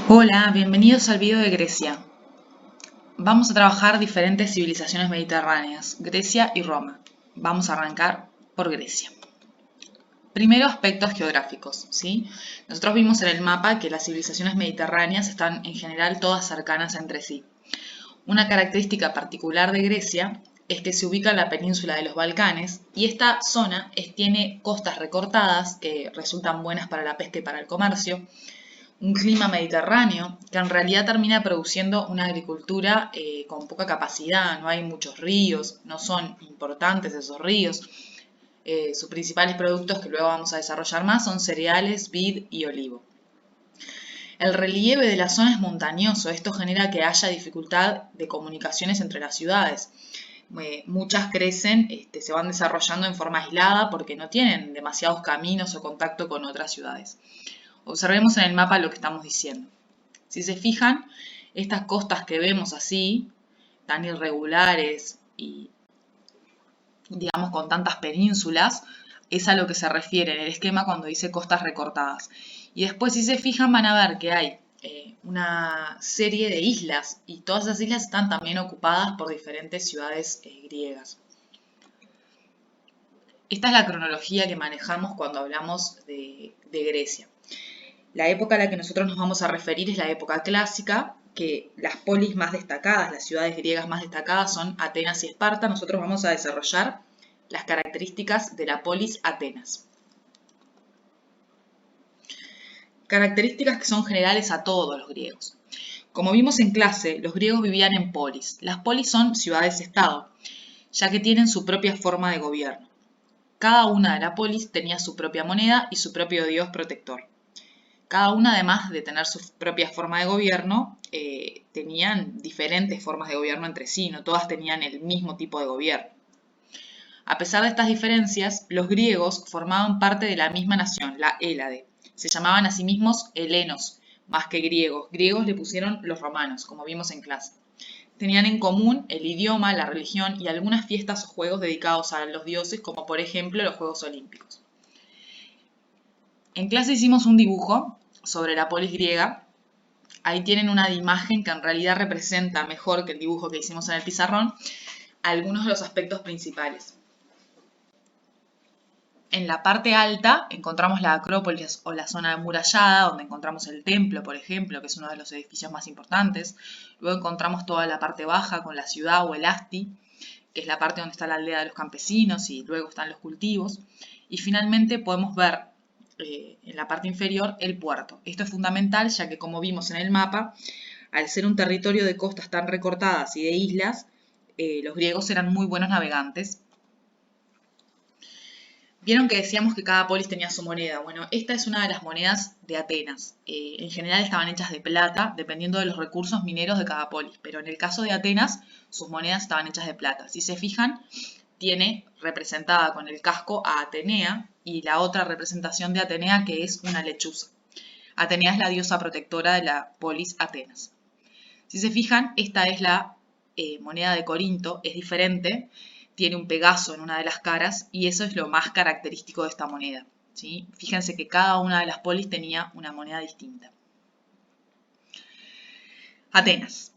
Hola, bienvenidos al video de Grecia. Vamos a trabajar diferentes civilizaciones mediterráneas, Grecia y Roma. Vamos a arrancar por Grecia. Primero, aspectos geográficos, ¿sí? Nosotros vimos en el mapa que las civilizaciones mediterráneas están en general todas cercanas entre sí. Una característica particular de Grecia es que se ubica en la península de los Balcanes y esta zona tiene costas recortadas que resultan buenas para la pesca y para el comercio, un clima mediterráneo que en realidad termina produciendo una agricultura con poca capacidad, no hay muchos ríos, no son importantes esos ríos. Sus principales productos que luego vamos a desarrollar más son cereales, vid y olivo. El relieve de la zona es montañoso, esto genera que haya dificultad de comunicaciones entre las ciudades. Muchas crecen, se van desarrollando en forma aislada porque no tienen demasiados caminos o contacto con otras ciudades. Observemos en el mapa lo que estamos diciendo. Si se fijan, estas costas que vemos así, tan irregulares y digamos con tantas penínsulas, es a lo que se refiere en el esquema cuando dice costas recortadas. Y después si se fijan van a ver que hay una serie de islas y todas esas islas están también ocupadas por diferentes ciudades griegas. Esta es la cronología que manejamos cuando hablamos de Grecia. La época a la que nosotros nos vamos a referir es la época clásica, que las polis más destacadas, las ciudades griegas más destacadas son Atenas y Esparta. Nosotros vamos a desarrollar las características de la polis Atenas. Características que son generales a todos los griegos. Como vimos en clase, los griegos vivían en polis. Las polis son ciudades-estado, ya que tienen su propia forma de gobierno. Cada una de la polis tenía su propia moneda y su propio dios protector. Cada una, además de tener su propia forma de gobierno, tenían diferentes formas de gobierno entre sí, no todas tenían el mismo tipo de gobierno. A pesar de estas diferencias, los griegos formaban parte de la misma nación, la Hélade. Se llamaban a sí mismos helenos, más que griegos. Griegos le pusieron los romanos, como vimos en clase. Tenían en común el idioma, la religión y algunas fiestas o juegos dedicados a los dioses, como por ejemplo los Juegos Olímpicos. En clase hicimos un dibujo sobre la polis griega. Ahí tienen una imagen que en realidad representa mejor que el dibujo que hicimos en el pizarrón algunos de los aspectos principales. En la parte alta encontramos la Acrópolis o la zona amurallada, donde encontramos el templo, por ejemplo, que es uno de los edificios más importantes. Luego encontramos toda la parte baja con la ciudad o el Asti, que es la parte donde está la aldea de los campesinos y luego están los cultivos. Y finalmente podemos ver en la parte inferior el puerto. Esto es fundamental ya que, como vimos en el mapa, al ser un territorio de costas tan recortadas y de islas, los griegos eran muy buenos navegantes. Vieron que decíamos que cada polis tenía su moneda. Bueno, esta es una de las monedas de Atenas. En general estaban hechas de plata, dependiendo de los recursos mineros de cada polis. Pero en el caso de Atenas, sus monedas estaban hechas de plata. Si se fijan, tiene representada con el casco a Atenea y la otra representación de Atenea que es una lechuza. Atenea es la diosa protectora de la polis Atenas. Si se fijan, esta es la moneda de Corinto, es diferente, tiene un Pegaso en una de las caras y eso es lo más característico de esta moneda, ¿sí? Fíjense que cada una de las polis tenía una moneda distinta. Atenas.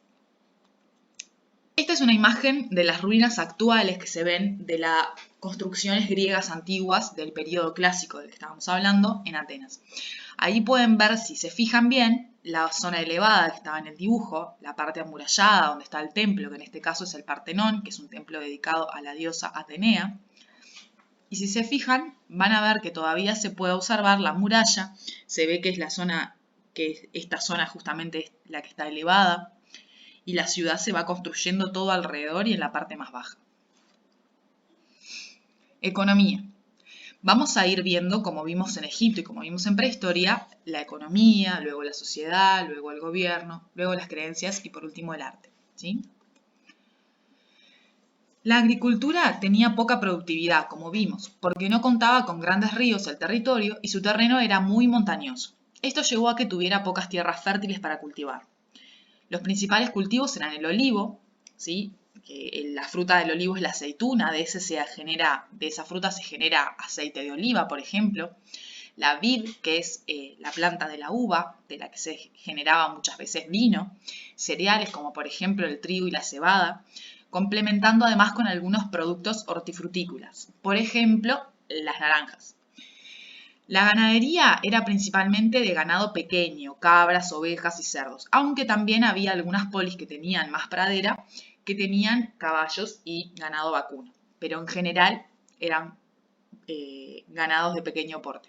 Esta es una imagen de las ruinas actuales que se ven de las construcciones griegas antiguas del periodo clásico del que estábamos hablando en Atenas. Ahí pueden ver, si se fijan bien, la zona elevada que estaba en el dibujo, la parte amurallada donde está el templo, que en este caso es el Partenón, que es un templo dedicado a la diosa Atenea. Y si se fijan, van a ver que todavía se puede observar la muralla, se ve que es la zona, que esta zona justamente es la que está elevada, y la ciudad se va construyendo todo alrededor y en la parte más baja. Economía. Vamos a ir viendo, como vimos en Egipto y como vimos en prehistoria, la economía, luego la sociedad, luego el gobierno, luego las creencias y por último el arte, ¿sí? La agricultura tenía poca productividad, como vimos, porque no contaba con grandes ríos el territorio y su terreno era muy montañoso. Esto llevó a que tuviera pocas tierras fértiles para cultivar. Los principales cultivos eran el olivo, ¿sí? Que la fruta del olivo es la aceituna, de esa fruta se genera aceite de oliva, por ejemplo. la vid, que es la planta de la uva, de la que se generaba muchas veces vino, cereales como por ejemplo el trigo y la cebada, complementando además con algunos productos hortifrutícolas, por ejemplo las naranjas. La ganadería era principalmente de ganado pequeño, cabras, ovejas y cerdos, aunque también había algunas polis que tenían más pradera, que tenían caballos y ganado vacuno, pero en general eran ganados de pequeño porte.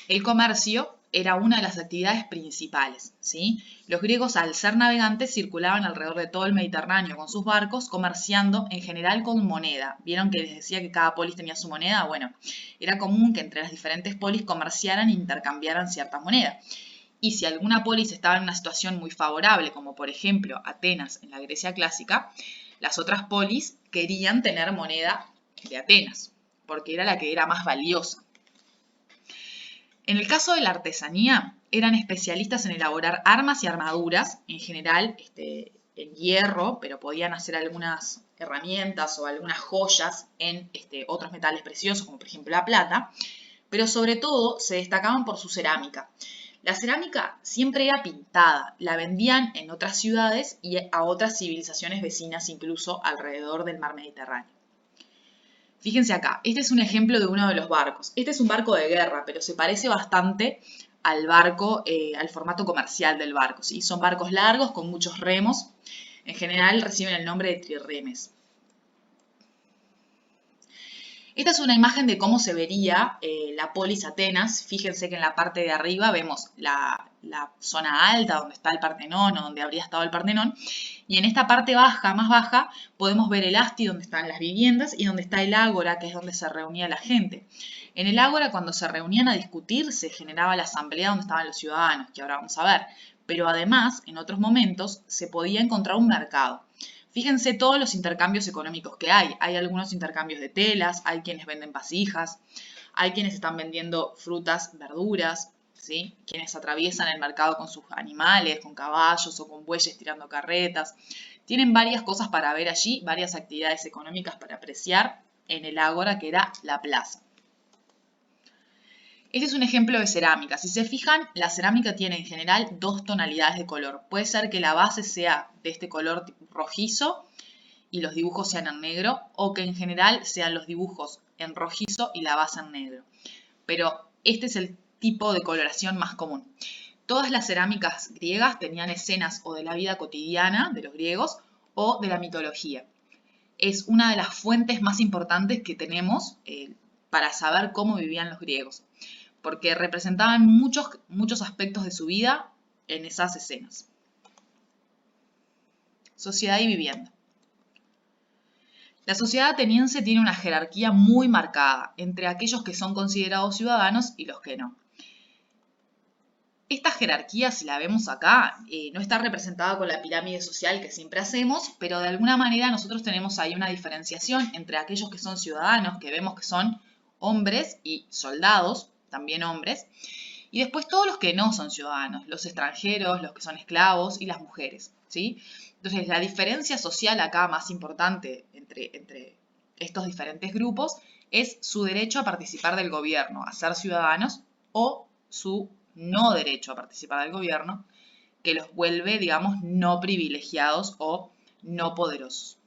El comercio era una de las actividades principales, ¿sí? Los griegos, al ser navegantes, circulaban alrededor de todo el Mediterráneo con sus barcos, comerciando en general con moneda. ¿Vieron que les decía que cada polis tenía su moneda? Bueno, era común que entre las diferentes polis comerciaran e intercambiaran ciertas monedas. Y si alguna polis estaba en una situación muy favorable, como por ejemplo Atenas en la Grecia clásica, las otras polis querían tener moneda de Atenas, porque era la que era más valiosa. En el caso de la artesanía, eran especialistas en elaborar armas y armaduras, en general en hierro, pero podían hacer algunas herramientas o algunas joyas en otros metales preciosos, como por ejemplo la plata, pero sobre todo se destacaban por su cerámica. La cerámica siempre era pintada, la vendían en otras ciudades y a otras civilizaciones vecinas, incluso alrededor del mar Mediterráneo. Fíjense acá, este es un ejemplo de uno de los barcos. Este es un barco de guerra, pero se parece bastante al barco, al formato comercial del barco, ¿sí? Son barcos largos con muchos remos. En general reciben el nombre de trirremes. Esta es una imagen de cómo se vería la polis Atenas. Fíjense que en la parte de arriba vemos la zona alta donde está el Partenón o donde habría estado el Partenón. Y en esta parte baja, más baja, podemos ver el Asti donde están las viviendas y donde está el Ágora, que es donde se reunía la gente. En el Ágora, cuando se reunían a discutir, se generaba la asamblea donde estaban los ciudadanos, que ahora vamos a ver. Pero además, en otros momentos, se podía encontrar un mercado. Fíjense todos los intercambios económicos que hay. Hay algunos intercambios de telas, hay quienes venden vasijas, hay quienes están vendiendo frutas, verduras, ¿sí? Quienes atraviesan el mercado con sus animales, con caballos o con bueyes tirando carretas. Tienen varias cosas para ver allí, varias actividades económicas para apreciar en el ágora, que era la plaza. Este es un ejemplo de cerámica. Si se fijan, la cerámica tiene en general dos tonalidades de color. Puede ser que la base sea de este color rojizo y los dibujos sean en negro, o que en general sean los dibujos en rojizo y la base en negro. Pero este es el tipo de coloración más común. Todas las cerámicas griegas tenían escenas o de la vida cotidiana de los griegos o de la mitología. Es una de las fuentes más importantes que tenemos para saber cómo vivían los griegos, porque representaban muchos aspectos de su vida en esas escenas. Sociedad y vivienda. La sociedad ateniense tiene una jerarquía muy marcada entre aquellos que son considerados ciudadanos y los que no. Esta jerarquía, si la vemos acá, no está representada con la pirámide social que siempre hacemos, pero de alguna manera nosotros tenemos ahí una diferenciación entre aquellos que son ciudadanos, que vemos que son hombres y soldados, también hombres, y después todos los que no son ciudadanos, los extranjeros, los que son esclavos y las mujeres, ¿sí? Entonces, la diferencia social acá más importante entre estos diferentes grupos es su derecho a participar del gobierno, a ser ciudadanos, o su no derecho a participar del gobierno, que los vuelve, digamos, no privilegiados o no poderosos.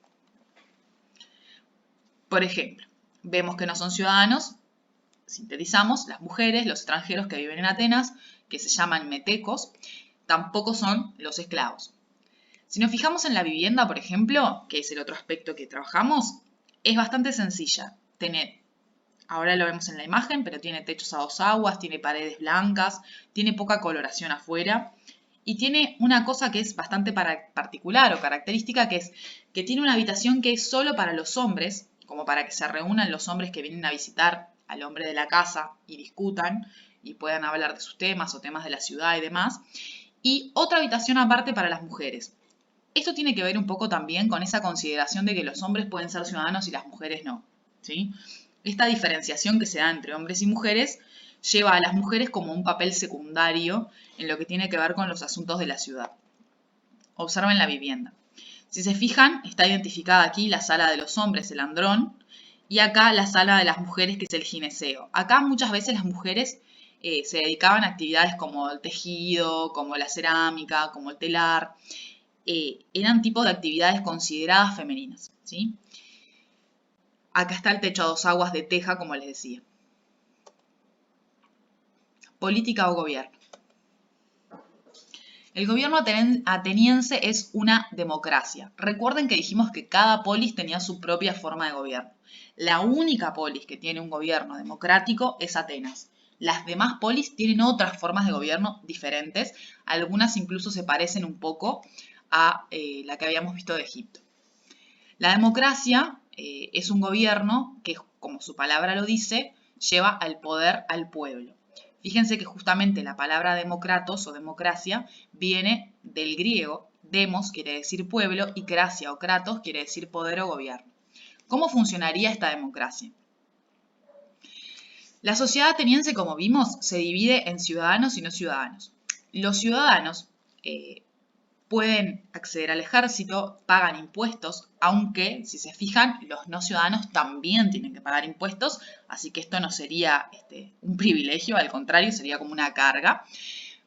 Por ejemplo, vemos que no son ciudadanos, sintetizamos, las mujeres, los extranjeros que viven en Atenas, que se llaman metecos, tampoco son los esclavos. Si nos fijamos en la vivienda, por ejemplo, que es el otro aspecto que trabajamos, es bastante sencilla. Ahora lo vemos en la imagen, pero tiene techos a dos aguas, tiene paredes blancas, tiene poca coloración afuera y tiene una cosa que es bastante particular o característica, que es que tiene una habitación que es solo para los hombres, como para que se reúnan los hombres que vienen a visitar al hombre de la casa y discutan y puedan hablar de sus temas o temas de la ciudad y demás, y otra habitación aparte para las mujeres. Esto tiene que ver un poco también con esa consideración de que los hombres pueden ser ciudadanos y las mujeres no, ¿sí? Esta diferenciación que se da entre hombres y mujeres lleva a las mujeres como un papel secundario en lo que tiene que ver con los asuntos de la ciudad. Observen la vivienda. Si se fijan, está identificada aquí la sala de los hombres, el andrón, Y acá la sala de las mujeres, que es el gineceo. Acá muchas veces las mujeres se dedicaban a actividades como el tejido, como la cerámica, como el telar. Eran tipos de actividades consideradas femeninas, ¿sí? Acá está el techo a dos aguas de teja, como les decía. Política o gobierno. El gobierno ateniense es una democracia. Recuerden que dijimos que cada polis tenía su propia forma de gobierno. La única polis que tiene un gobierno democrático es Atenas. Las demás polis tienen otras formas de gobierno diferentes. Algunas incluso se parecen un poco a la que habíamos visto de Egipto. La democracia es un gobierno que, como su palabra lo dice, lleva al poder al pueblo. Fíjense que justamente la palabra democratos o democracia viene del griego. Demos quiere decir pueblo y cracia o kratos quiere decir poder o gobierno. ¿Cómo funcionaría esta democracia? La sociedad ateniense, como vimos, se divide en ciudadanos y no ciudadanos. Los ciudadanos pueden acceder al ejército, pagan impuestos, aunque, si se fijan, los no ciudadanos también tienen que pagar impuestos, así que esto no sería un privilegio, al contrario, sería como una carga.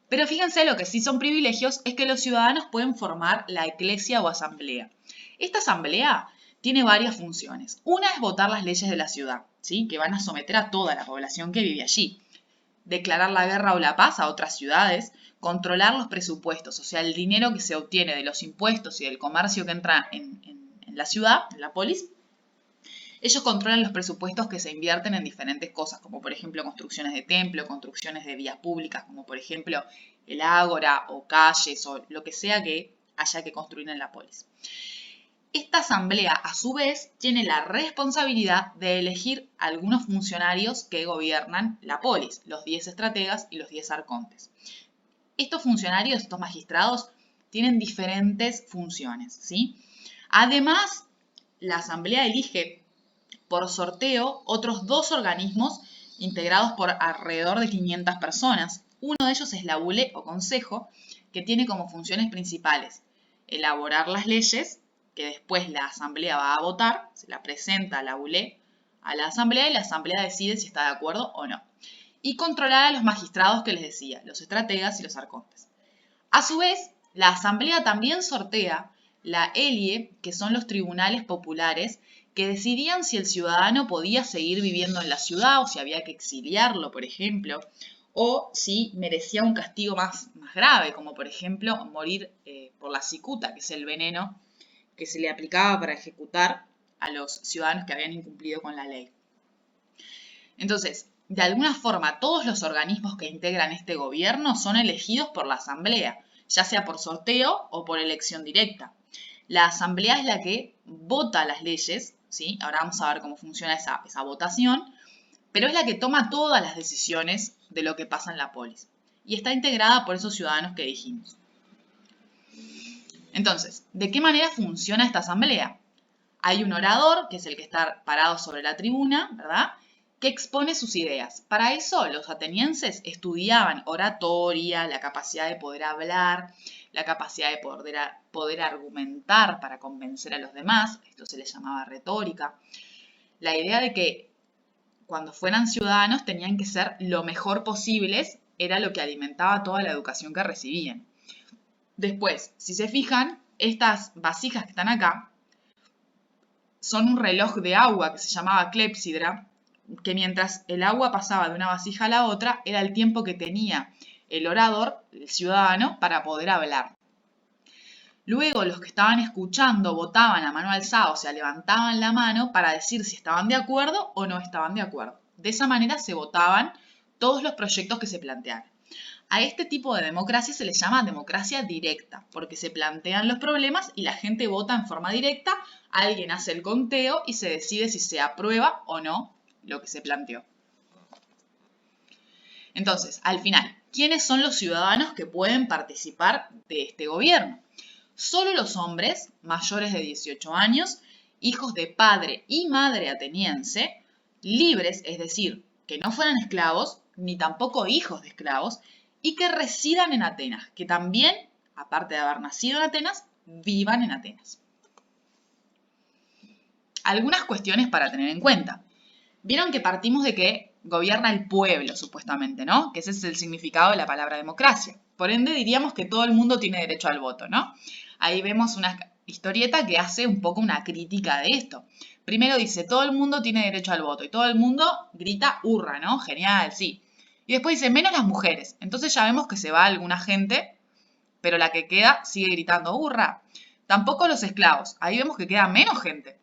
Pero fíjense, lo que sí son privilegios es que los ciudadanos pueden formar la eclesia o asamblea. Esta asamblea tiene varias funciones. Una es votar las leyes de la ciudad, ¿sí? Que van a someter a toda la población que vive allí. Declarar la guerra o la paz a otras ciudades, controlar los presupuestos, o sea, el dinero que se obtiene de los impuestos y del comercio que entra en la ciudad, en la polis. Ellos controlan los presupuestos que se invierten en diferentes cosas, como por ejemplo construcciones de templo, construcciones de vías públicas, como por ejemplo el ágora o calles o lo que sea que haya que construir en la polis. Esta asamblea, a su vez, tiene la responsabilidad de elegir algunos funcionarios que gobiernan la polis, los 10 estrategas y los 10 arcontes. Estos funcionarios, estos magistrados, tienen diferentes funciones, ¿sí? Además, la asamblea elige por sorteo otros dos organismos integrados por alrededor de 500 personas. Uno de ellos es la bule o consejo, que tiene como funciones principales elaborar las leyes, que después la asamblea va a votar, se la presenta a la bule a la asamblea y la asamblea decide si está de acuerdo o no. Y controlar a los magistrados que les decía, los estrategas y los arcontes. A su vez, la asamblea también sortea la elie, que son los tribunales populares, que decidían si el ciudadano podía seguir viviendo en la ciudad o si había que exiliarlo, por ejemplo, o si merecía un castigo más grave, como por ejemplo morir por la cicuta, que es el veneno que se le aplicaba para ejecutar a los ciudadanos que habían incumplido con la ley. Entonces, de alguna forma, todos los organismos que integran este gobierno son elegidos por la asamblea, ya sea por sorteo o por elección directa. La asamblea es la que vota las leyes, ¿sí? Ahora vamos a ver cómo funciona esa votación, pero es la que toma todas las decisiones de lo que pasa en la polis. Y está integrada por esos ciudadanos que dijimos. Entonces, ¿de qué manera funciona esta asamblea? Hay un orador, que es el que está parado sobre la tribuna, ¿verdad?, que expone sus ideas. Para eso, los atenienses estudiaban oratoria, la capacidad de poder hablar, la capacidad de poder argumentar para convencer a los demás. Esto se les llamaba retórica. La idea de que cuando fueran ciudadanos tenían que ser lo mejor posibles era lo que alimentaba toda la educación que recibían. Después, si se fijan, estas vasijas que están acá son un reloj de agua que se llamaba clepsidra, que mientras el agua pasaba de una vasija a la otra, era el tiempo que tenía el orador, el ciudadano, para poder hablar. Luego los que estaban escuchando votaban a mano alzada, o sea, levantaban la mano para decir si estaban de acuerdo o no estaban de acuerdo. De esa manera se votaban todos los proyectos que se plantearan. A este tipo de democracia se le llama democracia directa, porque se plantean los problemas y la gente vota en forma directa, alguien hace el conteo y se decide si se aprueba o no lo que se planteó. Entonces, al final, ¿quiénes son los ciudadanos que pueden participar de este gobierno? Solo los hombres mayores de 18 años, hijos de padre y madre ateniense, libres, es decir, que no fueran esclavos, ni tampoco hijos de esclavos, y que residan en Atenas, que también, aparte de haber nacido en Atenas, vivan en Atenas. Algunas cuestiones para tener en cuenta. Vieron que partimos de que gobierna el pueblo, supuestamente, ¿no? Que ese es el significado de la palabra democracia. Por ende, diríamos que todo el mundo tiene derecho al voto, ¿no? Ahí vemos una historieta que hace un poco una crítica de esto. Primero dice, todo el mundo tiene derecho al voto, y todo el mundo grita hurra, ¿no? Genial, sí. Y después dice, menos las mujeres. Entonces ya vemos que se va alguna gente, pero la que queda sigue gritando hurra. Tampoco los esclavos. Ahí vemos que queda menos gente.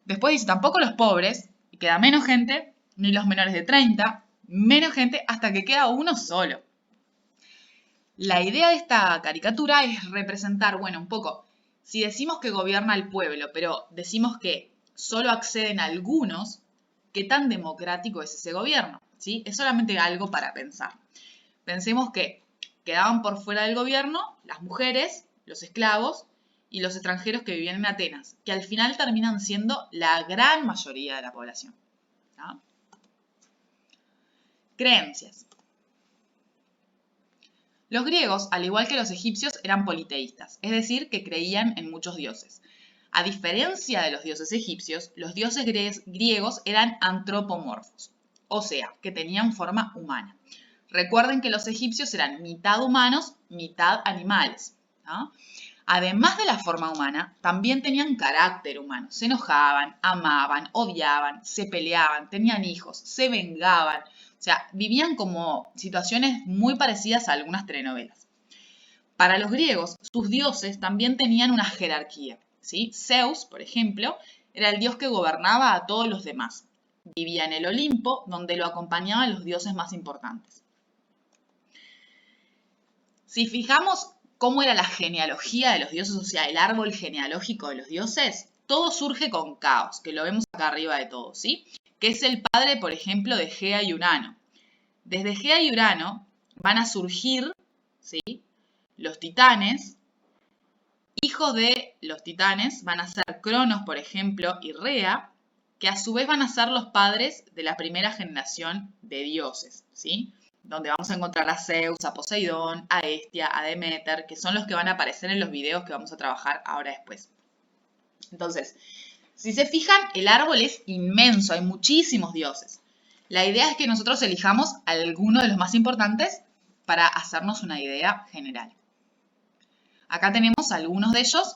Después dice, tampoco los pobres, y queda menos gente, ni los menores de 30, menos gente, hasta que queda uno solo. La idea de esta caricatura es representar, bueno, un poco, si decimos que gobierna el pueblo, pero decimos que solo acceden algunos, ¿qué tan democrático es ese gobierno? ¿Sí? Es solamente algo para pensar. Pensemos que quedaban por fuera del gobierno las mujeres, los esclavos y los extranjeros que vivían en Atenas, que al final terminan siendo la gran mayoría de la población. ¿No? Creencias. Los griegos, al igual que los egipcios, eran politeístas, es decir, que creían en muchos dioses. A diferencia de los dioses egipcios, los dioses griegos eran antropomorfos, o sea, que tenían forma humana. Recuerden que los egipcios eran mitad humanos, mitad animales, ¿no? Además de la forma humana, también tenían carácter humano. Se enojaban, amaban, odiaban, se peleaban, tenían hijos, se vengaban. O sea, vivían como situaciones muy parecidas a algunas telenovelas. Para los griegos, sus dioses también tenían una jerarquía, ¿sí? Zeus, por ejemplo, era el dios que gobernaba a todos los demás. Vivía en el Olimpo, donde lo acompañaban los dioses más importantes. Si fijamos cómo era la genealogía de los dioses, o sea, el árbol genealógico de los dioses, todo surge con Caos, que lo vemos acá arriba de todo, ¿sí? Que es el padre, por ejemplo, de Gea y Urano. Desde Gea y Urano van a surgir, ¿sí?, los titanes. Hijos de los titanes van a ser Cronos, por ejemplo, y Rea, que a su vez van a ser los padres de la primera generación de dioses, ¿sí? Donde vamos a encontrar a Zeus, a Poseidón, a Hestia, a Demeter, que son los que van a aparecer en los videos que vamos a trabajar ahora después. Entonces, si se fijan, el árbol es inmenso, hay muchísimos dioses. La idea es que nosotros elijamos alguno de los más importantes para hacernos una idea general. Acá tenemos algunos de ellos.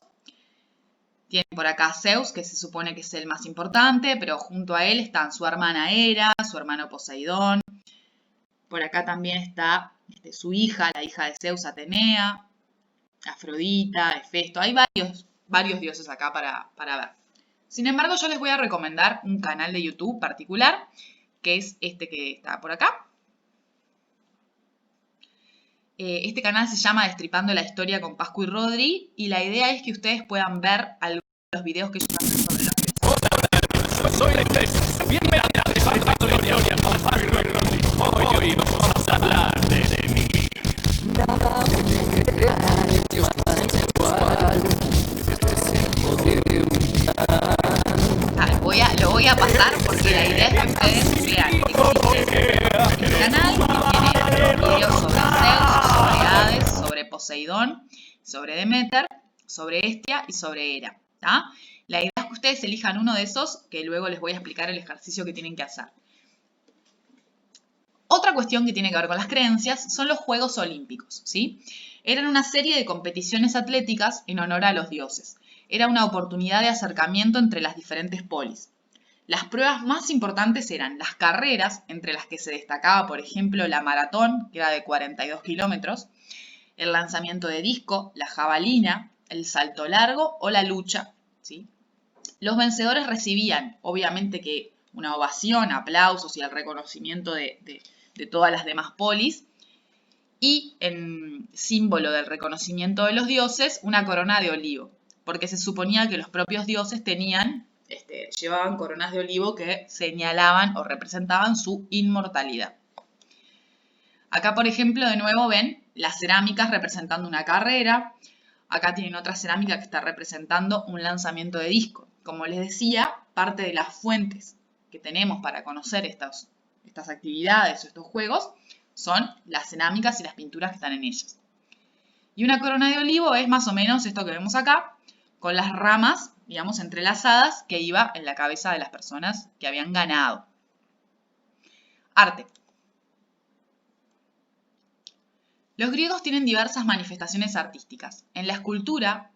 Tienen por acá a Zeus, que se supone que es el más importante, pero junto a él están su hermana Hera, su hermano Poseidón. Por acá también está su hija, la hija de Zeus, Atenea, Afrodita, Hefesto. Hay varios dioses acá para ver. Sin embargo, yo les voy a recomendar un canal de YouTube particular, que es este que está por acá. Este canal se llama Destripando la Historia con Pascu y Rodri, y la idea es que ustedes puedan ver algunos de los videos que ellos hacen sobre los dioses. Hola, soy Lectes. Bienvenidos a Destripando la Historia con Pascu y Rodri. Hoy vamos a hablar de mí. Nada me crea, Dios tan igual. Lo voy a pasar porque la idea es que ustedes vean que existe este canal que tiene videos sobre Zeus, sobre Hades, sobre Poseidón, sobre Demeter, sobre Hestia y sobre Hera. ¿Tá? La idea es que ustedes elijan uno de esos, que luego les voy a explicar el ejercicio que tienen que hacer. Otra cuestión que tiene que ver con las creencias son los Juegos Olímpicos, ¿sí? Eran una serie de competiciones atléticas en honor a los dioses. Era una oportunidad de acercamiento entre las diferentes polis. Las pruebas más importantes eran las carreras, entre las que se destacaba, por ejemplo, la maratón, que era de 42 kilómetros, el lanzamiento de disco, la jabalina, el salto largo o la lucha, ¿sí? Los vencedores recibían, obviamente, que una ovación, aplausos y el reconocimiento de todas las demás polis, y en símbolo del reconocimiento de los dioses, una corona de olivo, porque se suponía que los propios dioses llevaban coronas de olivo que señalaban o representaban su inmortalidad. Acá, por ejemplo, de nuevo ven las cerámicas representando una carrera. Acá tienen otra cerámica que está representando un lanzamiento de disco. Como les decía, parte de las fuentes que tenemos para conocer estas actividades o estos juegos son las cerámicas y las pinturas que están en ellas. Y una corona de olivo es más o menos esto que vemos acá, con las ramas digamos, entrelazadas que iba en la cabeza de las personas que habían ganado. Arte. Los griegos tienen diversas manifestaciones artísticas. En la escultura,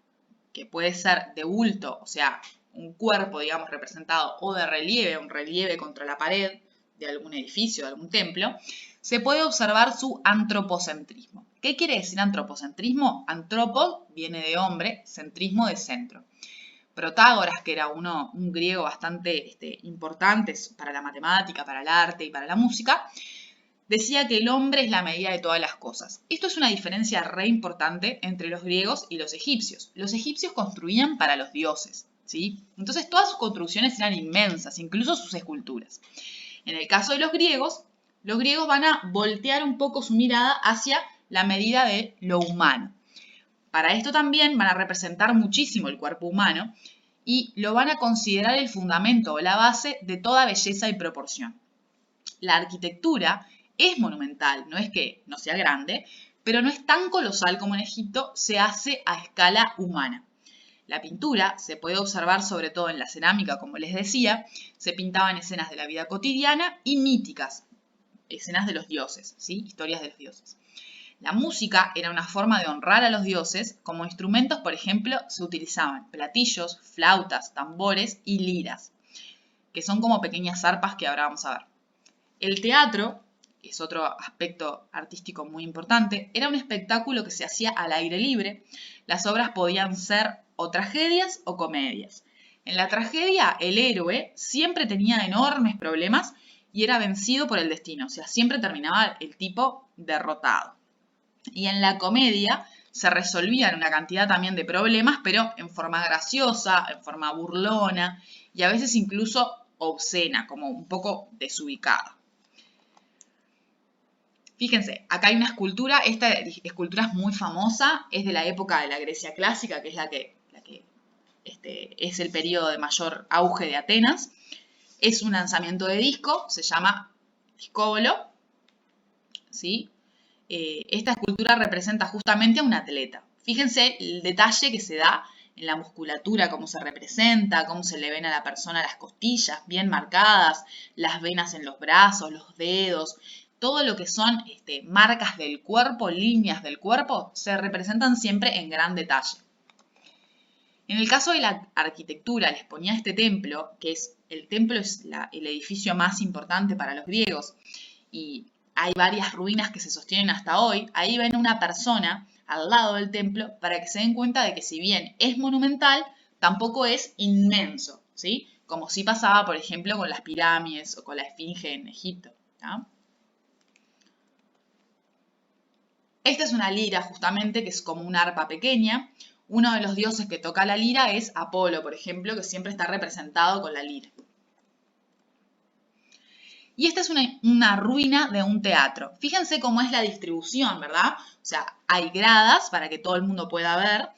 que puede ser de bulto, o sea, un cuerpo, digamos, representado, o de relieve, un relieve contra la pared de algún edificio, de algún templo, se puede observar su antropocentrismo. ¿Qué quiere decir antropocentrismo? Antropo viene de hombre, centrismo de centro. Protágoras, que era un griego bastante importante para la matemática, para el arte y para la música, decía que el hombre es la medida de todas las cosas. Esto es una diferencia re importante entre los griegos y los egipcios. Los egipcios construían para los dioses, ¿sí? Entonces todas sus construcciones eran inmensas, incluso sus esculturas. En el caso de los griegos van a voltear un poco su mirada hacia la medida de lo humano. Para esto también van a representar muchísimo el cuerpo humano y lo van a considerar el fundamento o la base de toda belleza y proporción. La arquitectura es monumental, no es que no sea grande, pero no es tan colosal como en Egipto, se hace a escala humana. La pintura se puede observar sobre todo en la cerámica, como les decía, se pintaban escenas de la vida cotidiana y míticas, escenas de los dioses, ¿sí? Historias de los dioses. La música era una forma de honrar a los dioses, como instrumentos, por ejemplo, se utilizaban platillos, flautas, tambores y liras, que son como pequeñas arpas que ahora vamos a ver. El teatro, que es otro aspecto artístico muy importante, era un espectáculo que se hacía al aire libre. Las obras podían ser o tragedias o comedias. En la tragedia, el héroe siempre tenía enormes problemas y era vencido por el destino, o sea, siempre terminaba el tipo derrotado. Y en la comedia se resolvían una cantidad también de problemas, pero en forma graciosa, en forma burlona y a veces incluso obscena, como un poco desubicada. Fíjense, acá hay una escultura, esta escultura es muy famosa, es de la época de la Grecia clásica, que es la que es el periodo de mayor auge de Atenas. Es un lanzamiento de disco, se llama Discóbolo, ¿sí? Esta escultura representa justamente a un atleta. Fíjense el detalle que se da en la musculatura, cómo se representa, cómo se le ven a la persona las costillas bien marcadas, las venas en los brazos, los dedos. Todo lo que son marcas del cuerpo, líneas del cuerpo, se representan siempre en gran detalle. En el caso de la arquitectura, les ponía este templo, que el templo es el edificio más importante para los griegos, y hay varias ruinas que se sostienen hasta hoy. Ahí ven una persona al lado del templo para que se den cuenta de que si bien es monumental, tampoco es inmenso, ¿sí? Como sí pasaba, por ejemplo, con las pirámides o con la esfinge en Egipto, ¿tá? Esta es una lira justamente, que es como una arpa pequeña. Uno de los dioses que toca la lira es Apolo, por ejemplo, que siempre está representado con la lira. Y esta es una ruina de un teatro. Fíjense cómo es la distribución, ¿verdad? O sea, hay gradas para que todo el mundo pueda ver.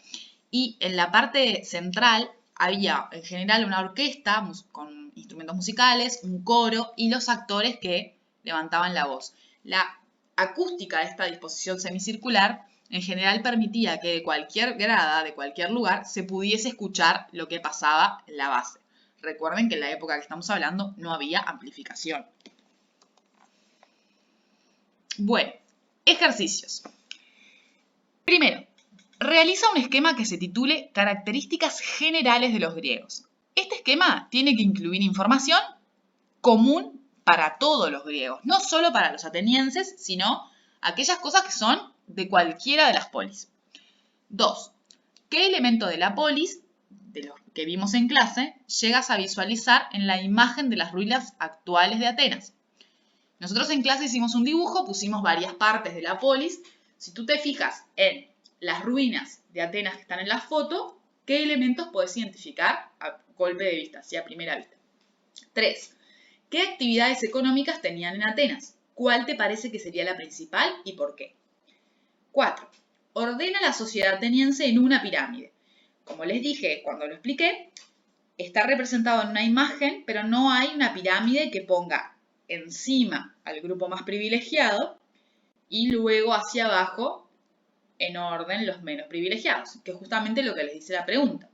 Y en la parte central había en general una orquesta con instrumentos musicales, un coro y los actores que levantaban la voz. La acústica de esta disposición semicircular en general permitía que de cualquier grada, de cualquier lugar, se pudiese escuchar lo que pasaba en la base. Recuerden que en la época que estamos hablando no había amplificación. Bueno, ejercicios. Primero, realiza un esquema que se titule Características generales de los griegos. Este esquema tiene que incluir información común para todos los griegos, no solo para los atenienses, sino aquellas cosas que son de cualquiera de las polis. 2. ¿Qué elemento de la polis, de los que vimos en clase, llegas a visualizar en la imagen de las ruinas actuales de Atenas? Nosotros en clase hicimos un dibujo, pusimos varias partes de la polis. Si tú te fijas en las ruinas de Atenas que están en la foto, ¿qué elementos puedes identificar a golpe de vista, así a primera vista? 3. ¿Qué actividades económicas tenían en Atenas? ¿Cuál te parece que sería la principal y por qué? 4. Ordena la sociedad ateniense en una pirámide. Como les dije cuando lo expliqué, está representado en una imagen, pero no hay una pirámide que ponga encima al grupo más privilegiado y luego hacia abajo en orden los menos privilegiados, que es justamente lo que les dice la pregunta.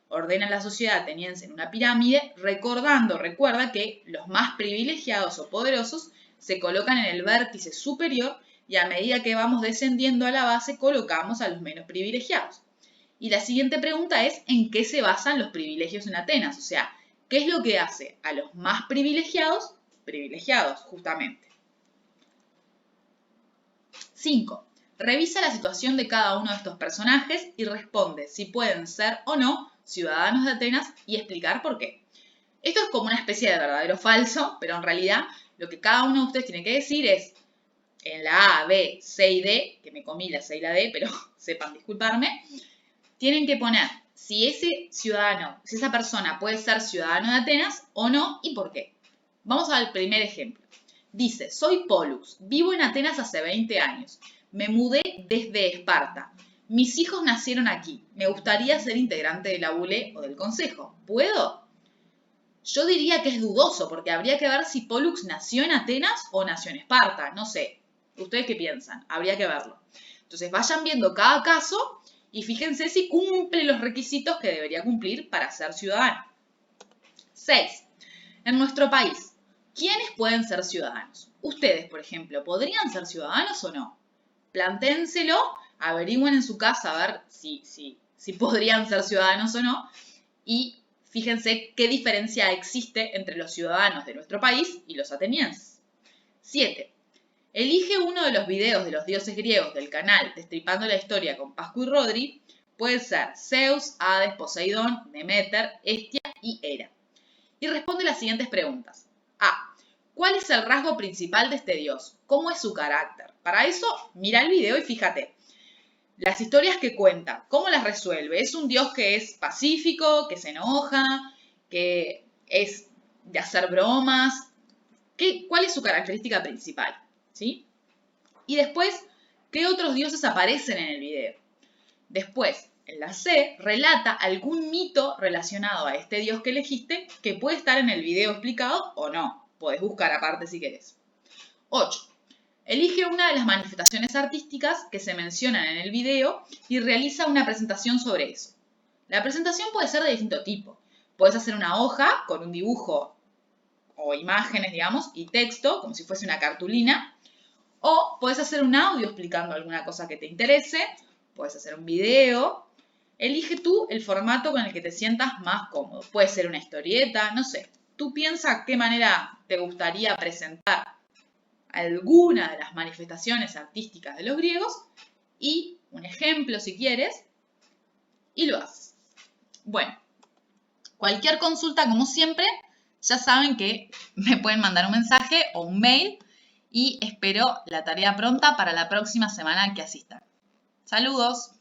ordena la sociedad ateniense en una pirámide, recuerda que los más privilegiados o poderosos se colocan en el vértice superior y a medida que vamos descendiendo a la base colocamos a los menos privilegiados. Y la siguiente pregunta es, ¿en qué se basan los privilegios en Atenas? O sea, ¿qué es lo que hace a los más privilegiados, justamente? 5. Revisa la situación de cada uno de estos personajes y responde si pueden ser o no ciudadanos de Atenas y explicar por qué. Esto es como una especie de verdadero o falso, pero en realidad lo que cada uno de ustedes tiene que decir es, en la A, B, C y D, que me comí la C y la D, pero sepan disculparme, tienen que poner si esa persona puede ser ciudadano de Atenas o no y por qué. Vamos al primer ejemplo. Dice, soy Pollux, vivo en Atenas hace 20 años. Me mudé desde Esparta. Mis hijos nacieron aquí. Me gustaría ser integrante de la bule o del consejo. ¿Puedo? Yo diría que es dudoso, porque habría que ver si Pollux nació en Atenas o nació en Esparta. No sé. ¿Ustedes qué piensan? Habría que verlo. Entonces vayan viendo cada caso y fíjense si cumple los requisitos que debería cumplir para ser ciudadano. 6. En nuestro país, ¿quiénes pueden ser ciudadanos? Ustedes, por ejemplo, ¿podrían ser ciudadanos o no? Plantéenselo, averigüen en su casa a ver si podrían ser ciudadanos o no y fíjense qué diferencia existe entre los ciudadanos de nuestro país y los atenienses. 7. Elige uno de los videos de los dioses griegos del canal Destripando la Historia con Pascu y Rodri. Puede ser Zeus, Hades, Poseidón, Demeter, Hestia y Hera. Y responde las siguientes preguntas. A. ¿Cuál es el rasgo principal de este dios? ¿Cómo es su carácter? Para eso, mira el video y fíjate. Las historias que cuenta, ¿cómo las resuelve? ¿Es un dios que es pacífico, que se enoja, que es de hacer bromas? ¿Cuál es su característica principal? ¿Sí? Y después, ¿qué otros dioses aparecen en el video? Después, en la C, relata algún mito relacionado a este dios que elegiste que puede estar en el video explicado o no. Podés buscar aparte si querés. 8. Elige una de las manifestaciones artísticas que se mencionan en el video y realiza una presentación sobre eso. La presentación puede ser de distinto tipo. Puedes hacer una hoja con un dibujo o imágenes, digamos, y texto, como si fuese una cartulina. O puedes hacer un audio explicando alguna cosa que te interese. Puedes hacer un video. Elige tú el formato con el que te sientas más cómodo. Puede ser una historieta, no sé. Tú piensa qué manera te gustaría presentar alguna de las manifestaciones artísticas de los griegos y un ejemplo si quieres y lo haces. Bueno, cualquier consulta como siempre, ya saben que me pueden mandar un mensaje o un mail y espero la tarea pronta para la próxima semana que asistan. Saludos.